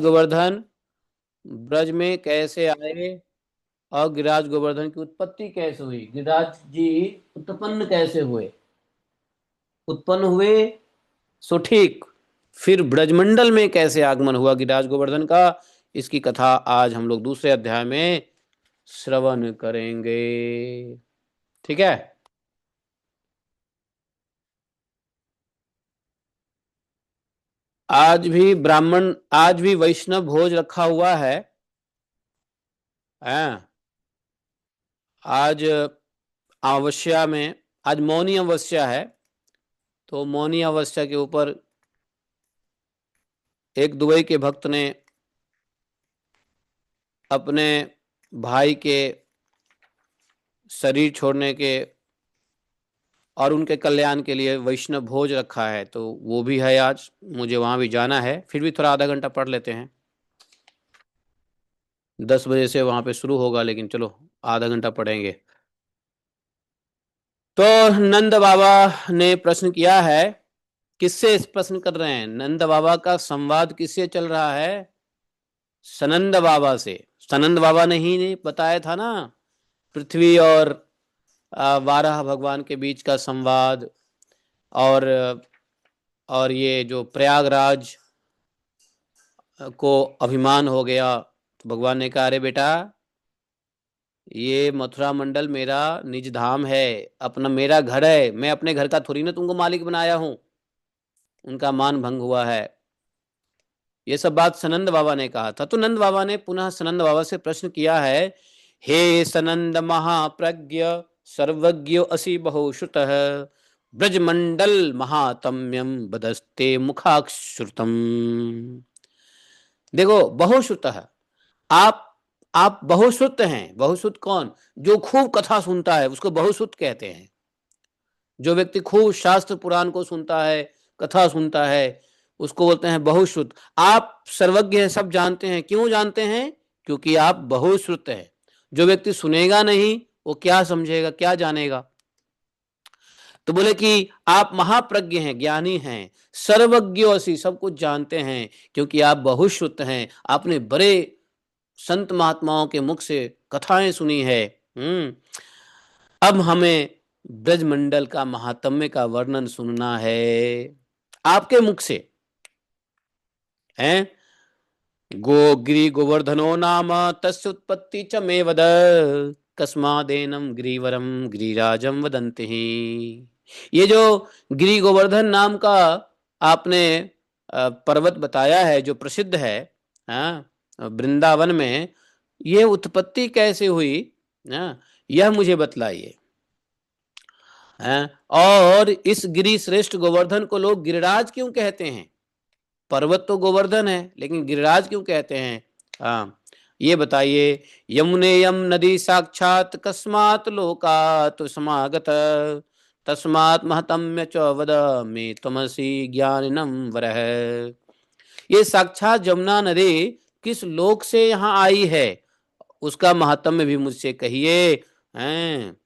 गोवर्धन ब्रज में कैसे आए और गिरिराज गोवर्धन की उत्पत्ति कैसे हुई, गिरिराज जी उत्पन्न कैसे हुए, उत्पन्न हुए सो ठीक, फिर ब्रजमंडल में कैसे आगमन हुआ गिरिराज गोवर्धन का, इसकी कथा आज हम लोग दूसरे अध्याय में श्रवण करेंगे। ठीक है। आज भी वैष्णव भोज रखा हुआ है। हाँ, आज अमावस्या में, आज मौनी अमावस्या है, तो मौनी अमावस्या के ऊपर एक दुबई के भक्त ने अपने भाई के शरीर छोड़ने के और उनके कल्याण के लिए वैष्णव भोज रखा है, तो वो भी है आज, मुझे वहां भी जाना है। फिर भी थोड़ा आधा घंटा पढ़ लेते हैं, 10 बजे से वहां पे शुरू होगा, लेकिन चलो आधा घंटा पढ़ेंगे। तो नंद बाबा ने प्रश्न किया है, किससे इस प्रश्न कर रहे हैं, नंद बाबा का संवाद किससे चल रहा है, सनंद बाबा से। सनंद बाबा ने ही बताया था ना, पृथ्वी और वाराह भगवान के बीच का संवाद, और ये जो प्रयागराज को अभिमान हो गया, तो भगवान ने कहा, अरे बेटा, ये मथुरा मंडल मेरा निज धाम है, अपना मेरा घर है, मैं अपने घर का थोड़ी ना तुमको मालिक बनाया हूं। उनका मान भंग हुआ है। ये सब बात सनंद बाबा ने कहा था। तो नंद बाबा ने पुनः सनंद बाबा से प्रश्न किया है, हे सनंद महाप्रज्ञ सर्वज्ञ असि बहुश्रुत ब्रजमंडल महात्म्यम बदस्ते मुखाश्रुतम। देखो, बहुश्रुत है, आप आप बहुश्रुत हैं। बहुश्रुत कौन, जो खूब कथा सुनता है उसको बहुश्रुत कहते हैं। जो व्यक्ति खूब शास्त्र पुराण को सुनता है, कथा सुनता है, उसको बोलते हैं बहुश्रुत। आप सर्वज्ञ हैं, सब जानते हैं। क्यों जानते हैं, क्योंकि आप बहुश्रुत हैं। जो व्यक्ति सुनेगा नहीं, वो क्या समझेगा, क्या जानेगा। तो बोले कि आप महाप्रज्ञ हैं, ज्ञानी हैं, सर्वज्ञोसी, सब कुछ जानते हैं, क्योंकि आप बहुश्रुत हैं, आपने बड़े संत महात्माओं के मुख से कथाएं सुनी है। अब हमें ब्रजमंडल का महात्म्य का वर्णन सुनना है आपके मुख से। हैं, गिरी गोवर्धनो नाम तस्य उत्पत्ति च मे वद, कस्मादेनम गिरिवरम गिरिराजम वदन्ति। ये जो गिरी गोवर्धन नाम का आपने पर्वत बताया है, जो प्रसिद्ध है, हाँ, वृंदावन में, ये उत्पत्ति कैसे हुई, हाँ, यह मुझे बतलाइए। हैं, और इस गिरी श्रेष्ठ गोवर्धन को लोग गिरिराज क्यों कहते हैं। पर्वत तो गोवर्धन है, लेकिन गिरिराज क्यों कहते हैं। हाँ, ये बताइए। यमुनेयम नदी साक्षात कस्मात् लोकात् समागत तस्मात् महतम्य च वद मे त्वमसि ज्ञानिनं वरः। ये साक्षात यमुना नदी किस लोक से यहाँ आई है, उसका महत्म्य भी मुझसे कहिए। हैं,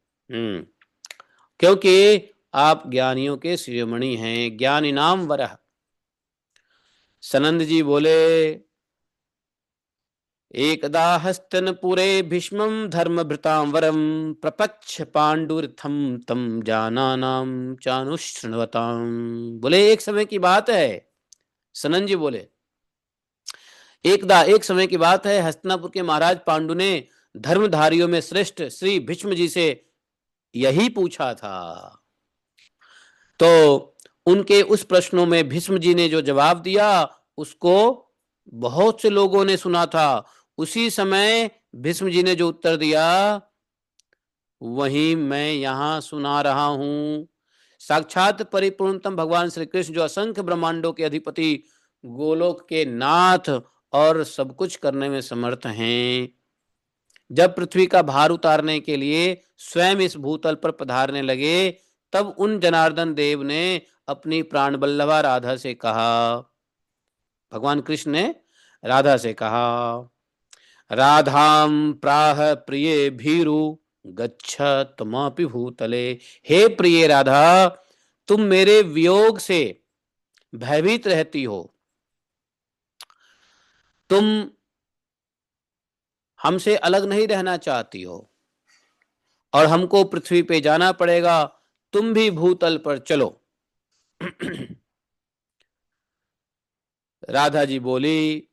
क्योंकि आप ज्ञानियों के शिरोमणि हैं, ज्ञानी नाम वरह। सनंद जी बोले, एकदा हस्तनपुरे भीष्मं धर्मभृतां वरं प्रपच्छ पांडुरथम तम जानानाम चानुशृण्वताम। बोले, एक समय की बात है। सनंद जी बोले, एक समय की बात है, हस्तिनापुर के महाराज पांडु ने धर्मधारियों में श्रेष्ठ श्री भीष्म जी से यही पूछा था। तो उनके उस प्रश्नों में भीष्म जी ने जो जवाब दिया, उसको बहुत से लोगों ने सुना था। उसी समय भीष्म जी ने जो उत्तर दिया, वही मैं यहां सुना रहा हूं। साक्षात परिपूर्णतम भगवान श्री कृष्ण, जो असंख्य ब्रह्मांडों के अधिपति, गोलोक के नाथ और सब कुछ करने में समर्थ हैं, जब पृथ्वी का भार उतारने के लिए स्वयं इस भूतल पर पधारने लगे, तब उन जनार्दन देव ने अपनी प्राण बल्लभा राधा से कहा, भगवान कृष्ण ने राधा से कहा, राधाम प्राह प्रिय भीरु गच्छ त्वमपि भूतले। हे प्रिय राधा, तुम मेरे वियोग से भयभीत रहती हो, तुम हमसे अलग नहीं रहना चाहती हो और हमको पृथ्वी पे जाना पड़ेगा, तुम भी भूतल पर चलो। राधा जी बोली,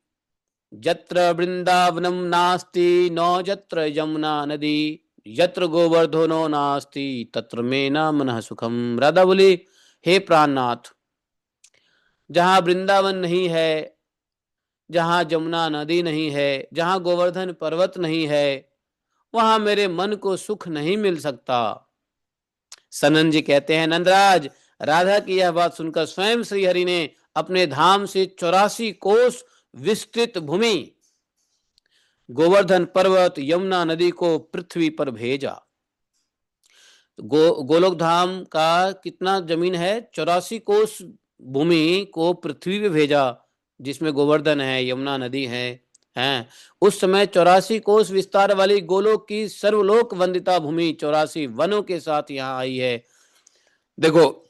यत्र वृंदावनम नास्ति न यत्र यमुना नदी, यत्र गोवर्धनो नास्ति तत्र में न मनः सुखम। राधा बोली, हे प्राणनाथ, जहाँ वृंदावन नहीं है, जहाँ जमुना नदी नहीं है, जहाँ गोवर्धन पर्वत नहीं है, वहां मेरे मन को सुख नहीं मिल सकता। सनन जी कहते हैं, नंदराज, राधा की यह बात सुनकर स्वयं श्रीहरि ने अपने धाम से 84 कोस विस्तृत भूमि, गोवर्धन पर्वत, यमुना नदी को पृथ्वी पर भेजा। गोलोक धाम का कितना जमीन है? 84 कोस भूमि को पृथ्वी पे भेजा, जिसमें गोवर्धन है, यमुना नदी है। उस समय 84 कोस विस्तार वाली गोलोक की सर्वलोक वंदिता भूमि 84 वनों के साथ यहाँ आई है। देखो,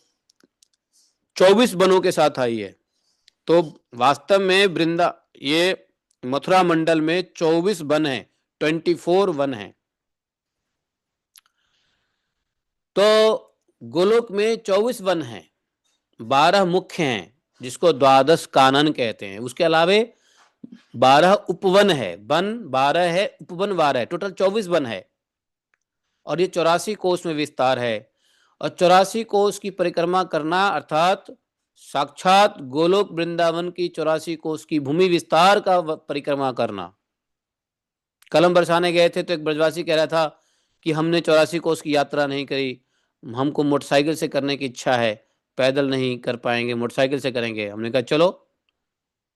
24 वनों के साथ आई है। तो वास्तव में ये मथुरा मंडल में 24 वन है, 24 वन है। तो गोलोक में 24 वन हैं, 12 मुख्य हैं जिसको द्वादश कानन कहते हैं। उसके अलावे 12 उपवन है, वन 12 है, उपवन 12 है, टोटल 24 वन है। और ये 84 कोस में विस्तार है। और 84 कोस की परिक्रमा करना अर्थात साक्षात गोलोक वृंदावन की 84 कोस की भूमि विस्तार का परिक्रमा करना। कल हम बरसाने गए थे तो एक ब्रजवासी कह रहा था कि हमने 84 कोस की यात्रा नहीं करी, हमको मोटरसाइकिल से करने की इच्छा है, पैदल नहीं कर पाएंगे, मोटरसाइकिल से करेंगे। हमने कहा चलो,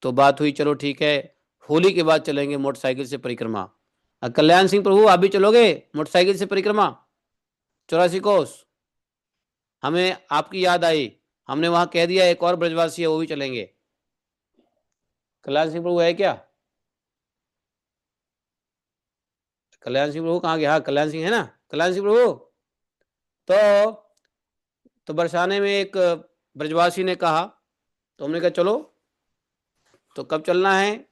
तो बात हुई, चलो ठीक है, होली के बाद चलेंगे मोटरसाइकिल से परिक्रमा। कल्याण सिंह प्रभु, आप भी चलोगे मोटरसाइकिल से परिक्रमा 84 कोस? हमें आपकी याद आई, हमने वहां कह दिया एक और ब्रजवासी है वो भी चलेंगे। कल्याण सिंह प्रभु है क्या? कल्याण सिंह प्रभु कहाँ गया? हाँ, कल्याण सिंह है ना, कल्याण सिंह प्रभु। तो बरसाने में एक ब्रजवासी ने कहा, तो हमने कहा चलो। तो कब चलना है?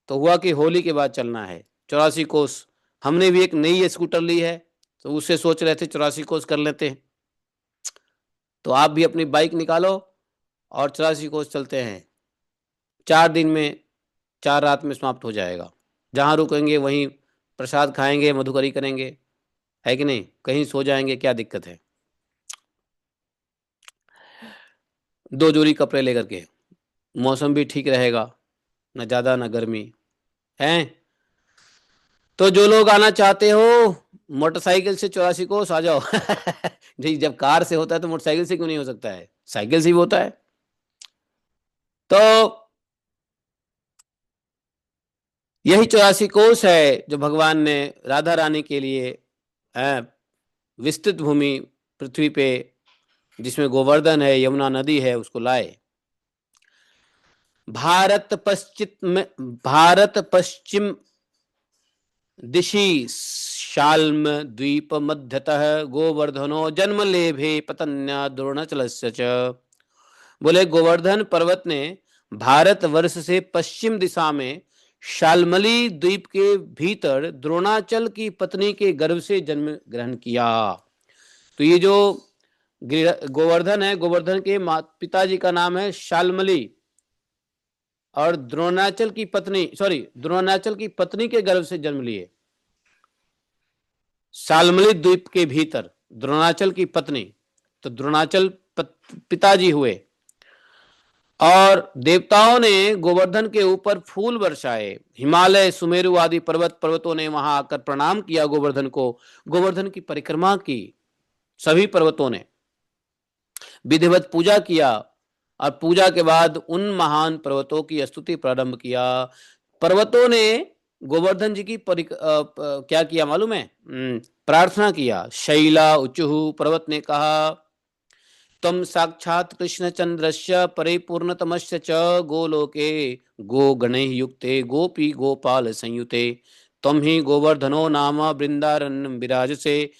तो हुआ कि होली के बाद चलना है 84 कोस। हमने भी एक नई स्कूटर ली है, तो उससे सोच रहे थे 84 कोस कर लेते हैं। तो आप भी अपनी बाइक निकालो और 84 कोस चलते हैं। 4 दिन में, 4 रात में समाप्त हो जाएगा। जहाँ रुकेंगे वहीं प्रसाद खाएंगे, मधुकरी करेंगे, है कि नहीं? कहीं सो जाएंगे, क्या दिक्कत है? 2 जोड़ी कपड़े लेकर के, मौसम भी ठीक रहेगा, न ज़्यादा न गर्मी है। तो जो लोग आना चाहते हो मोटरसाइकिल से 84 कोस आ जाओ। जी, जब कार से होता है तो मोटरसाइकिल से क्यों नहीं हो सकता है? साइकिल से भी होता है। तो यही 84 कोस है जो भगवान ने राधा रानी के लिए विस्तृत भूमि पृथ्वी पे, जिसमें गोवर्धन है, यमुना नदी है, उसको लाए। भारत पश्चिम दिशि शाल्म द्वीप मध्यतः गोवर्धनो जन्म लेभे पतन्या द्रोणाचलस्य च। बोले, गोवर्धन पर्वत ने भारत वर्ष से पश्चिम दिशा में शाल्मली द्वीप के भीतर द्रोणाचल की पत्नी के गर्भ से जन्म ग्रहण किया। तो ये जो गोवर्धन है, गोवर्धन के पिताजी का नाम है शाल्मली, और द्रोणाचल की पत्नी के गर्भ से जन्म लिए। शाल्मली द्वीप के भीतर द्रोणाचल की पत्नी, तो द्रोणाचल पिताजी हुए। और देवताओं ने गोवर्धन के ऊपर फूल बरसाए। हिमालय, सुमेरु आदि पर्वतों ने वहां आकर प्रणाम किया गोवर्धन को। गोवर्धन की परिक्रमा की सभी पर्वतों ने, विधिवत पूजा किया, और पूजा के बाद उन महान पर्वतों की स्तुति प्रारंभ किया। पर्वतों ने गोवर्धन जी की क्या किया मालूम है? प्रार्थना किया। शैला उचुहु, पर्वत ने कहा, तम साक्षात कृष्ण चंद्रस्य परिपूर्णतमस्य च गोलोके गोगणैः युक्ते गोपी गोपाल संयुते तम ही गोवर्धनो नाम वृंदारण्यं विराजसे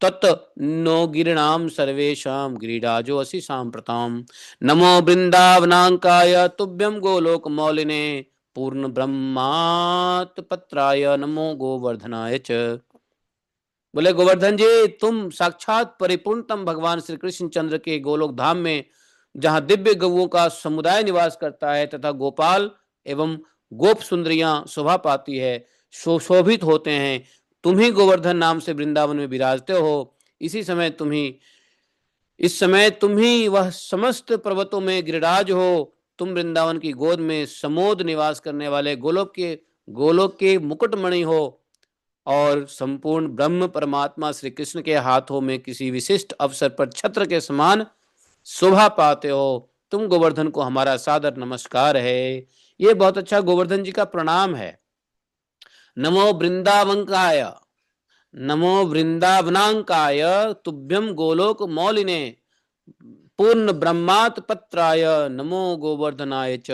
तत् नो गिरिणाम सर्वेशाम गिरिराजो असि सांप्रताम। नमो वृंदावनांकाय तुभ्यं गोलोक मौलिने पूर्ण ब्रह्मात पत्राय नमो गोवर्धनाय च। बोले गोवर्धन जी, तुम साक्षात परिपूर्णतम भगवान श्री कृष्ण चंद्र के गोलोक धाम में, जहां दिव्य गौओं का समुदाय निवास करता है तथा गोपाल एवं गोप सुंदरियां शोभा पाती है, शोभित होते हैं, तुम ही गोवर्धन नाम से वृंदावन में विराजते हो। इस समय तुम ही वह समस्त पर्वतों में गिरिराज हो। तुम वृंदावन की गोद में समोद निवास करने वाले गोलोक के मुकुटमणि हो और संपूर्ण ब्रह्म परमात्मा श्री कृष्ण के हाथों में किसी विशिष्ट अवसर पर छत्र के समान शोभा पाते हो। तुम गोवर्धन को हमारा सादर नमस्कार है। ये बहुत अच्छा गोवर्धन जी का प्रणाम है। नमो वृंदावंकाय, नमो वृंदावनांकाय, तुभ्यम गोलोक मौलिने, पूर्ण ब्रह्मात पत्राय नमो गोवर्धनाय च।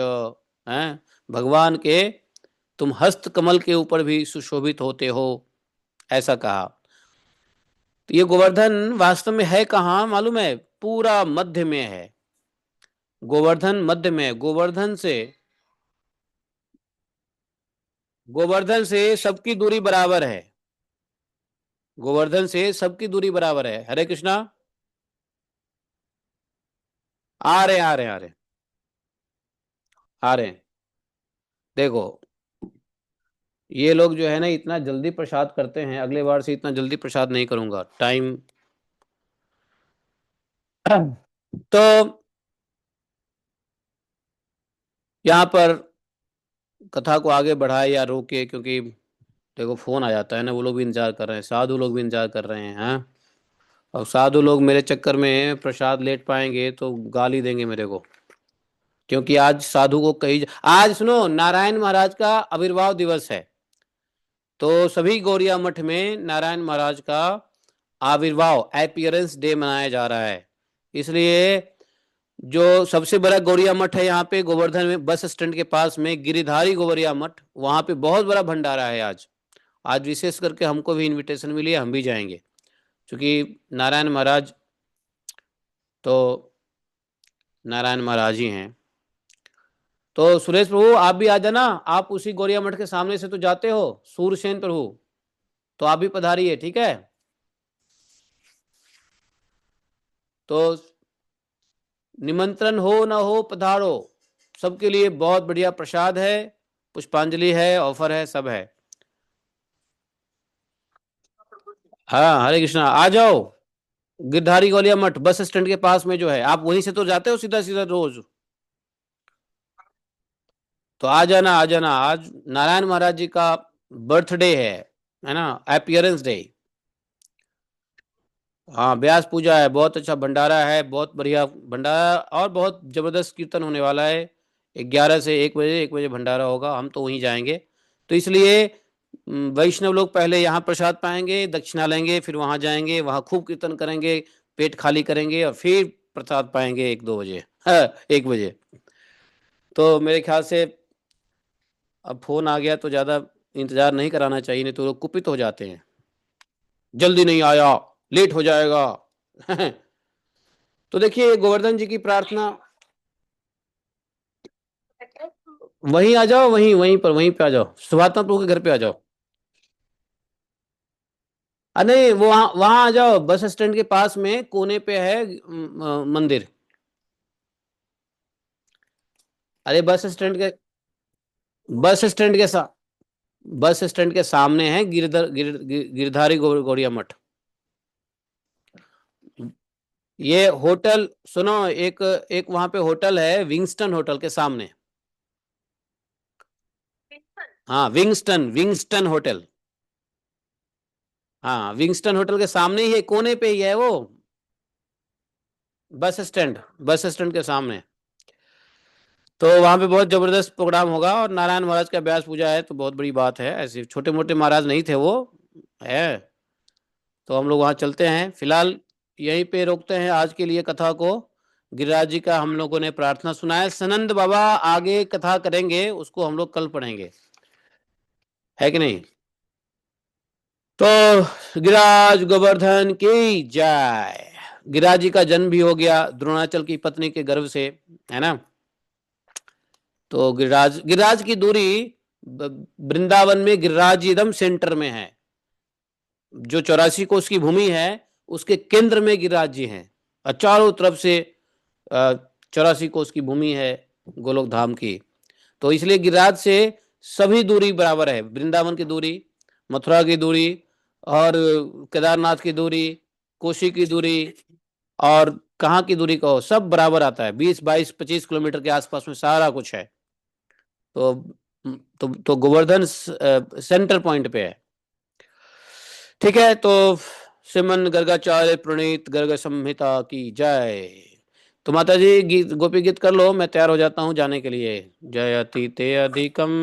हैं, भगवान के तुम हस्त कमल के ऊपर भी सुशोभित होते हो, ऐसा कहा। तो ये गोवर्धन वास्तव में है कहाँ मालूम है? पूरा मध्य में है। गोवर्धन मध्य में, गोवर्धन से सबकी दूरी बराबर है। गोवर्धन से सबकी दूरी बराबर है। हरे कृष्णा। आ रहे आ रहे आ रहे आ रहे हैं। देखो, ये लोग जो है ना इतना जल्दी प्रसाद करते हैं, अगले बार से इतना जल्दी प्रसाद नहीं करूंगा। टाइम तो यहाँ पर कथा को आगे बढ़ाए या रोके, क्योंकि देखो फोन आ जाता है ना, वो लोग भी इंतजार कर रहे हैं, साधु लोग भी इंतजार कर रहे हैं। हाँ, और साधु लोग मेरे चक्कर में प्रसाद लेट पाएंगे तो गाली देंगे मेरे को, क्योंकि आज साधु को कही, आज सुनो, नारायण महाराज का आविर्भाव दिवस है। तो सभी गौरिया मठ में नारायण महाराज का आविर्भाव, अपीयरेंस डे मनाया जा रहा है। इसलिए जो सबसे बड़ा गौरिया मठ है यहाँ पे गोवर्धन में, बस स्टैंड के पास में गिरिधारी गौरिया मठ, वहां पे बहुत बड़ा भंडारा है आज। आज विशेष करके हमको भी इनविटेशन मिली है, हम भी जाएंगे, क्योंकि नारायण महाराज तो नारायण महाराज ही हैं। तो सुरेश प्रभु आप भी आ जाना, आप उसी गौरिया मठ के सामने से तो जाते हो, सूरसेन प्रभु, तो आप भी पधारिए, ठीक है। तो निमंत्रण हो ना हो, पधारो, सबके लिए बहुत बढ़िया प्रसाद है, पुष्पांजलि है, ऑफर है, सब है। हाँ हरे कृष्णा, आ जाओ। गिरधारी गौलिया मठ बस स्टैंड के पास में जो है, आप वहीं से तो जाते हो सीधा सीधा रोज। तो आ जाना, आ जाना। आज नारायण महाराज जी का बर्थडे है ना, अपीयरेंस डे। हाँ, व्यास पूजा है, बहुत अच्छा भंडारा है, बहुत बढ़िया भंडारा, और बहुत जबरदस्त कीर्तन होने वाला है। 11 से 1 बजे, 1 बजे भंडारा होगा, हम तो वहीं जाएंगे। तो इसलिए वैष्णव लोग पहले यहाँ प्रसाद पाएंगे, दक्षिणा लेंगे, फिर वहाँ जाएंगे, वहाँ खूब कीर्तन करेंगे, पेट खाली करेंगे, और फिर प्रसाद पाएंगे 1-2 बजे, हाँ 1 बजे। तो मेरे ख्याल से अब फोन आ गया तो ज़्यादा इंतजार नहीं कराना चाहिए, नहीं तो लोग कुपित हो जाते हैं, जल्दी नहीं आया, लेट हो जाएगा। तो देखिए गोवर्धन जी की प्रार्थना, वहीं आ जाओ, वहीं पे आ जाओ, सुभाषना प्रभु के घर पे आ जाओ। नहीं, वो वहां वहां आ जाओ, बस स्टैंड के पास में कोने पे है मंदिर। अरे बस स्टैंड के सा बस स्टैंड के सामने है गिरधारी गौड़िया मठ। ये होटल सुनो, एक एक वहां पे होटल है, विंगस्टन होटल के सामने। हाँ, विंगस्टन विंगस्टन होटल। हाँ, विंगस्टन होटल के सामने ही है, कोने पे ही है वो, बस स्टैंड के सामने। तो वहां पे बहुत जबरदस्त प्रोग्राम होगा, और नारायण महाराज का व्यास पूजा है, तो बहुत बड़ी बात है, ऐसे छोटे मोटे महाराज नहीं थे वो, है। तो हम लोग वहाँ चलते हैं, फिलहाल यहीं पे रोकते हैं आज के लिए कथा को। गिरिराज जी का हम लोगों ने प्रार्थना सुना है, सनंद बाबा आगे कथा करेंगे, उसको हम लोग कल पढ़ेंगे, है कि नहीं। तो गिरिराज गोवर्धन की जय। गिरिराज जी का जन्म भी हो गया द्रोणाचल की पत्नी के गर्भ से, है ना। तो गिरिराज गिरिराज की दूरी वृंदावन में गिरिराज एकदम सेंटर में है। जो 84 कोस की भूमि है उसके केंद्र में गिरिराज जी हैं और चारों तरफ से 84 कोस की भूमि है गोलोक धाम की। तो इसलिए गिरिराज से सभी दूरी बराबर है। वृंदावन की दूरी, मथुरा की दूरी और केदारनाथ की दूरी, कोशी की दूरी और कहाँ की दूरी कहो सब बराबर आता है। 20 22 25 किलोमीटर के आसपास में सारा कुछ है। तो गोवर्धन सेंटर पॉइंट पे है। ठीक है, तो श्रीमन गर्गाचार्य प्रणीत गर्ग संहिता की जय। तो माता जी गीत गोपी गीत कर लो, मैं तैयार हो जाता हूँ जाने के लिए। जयति ते अधिकम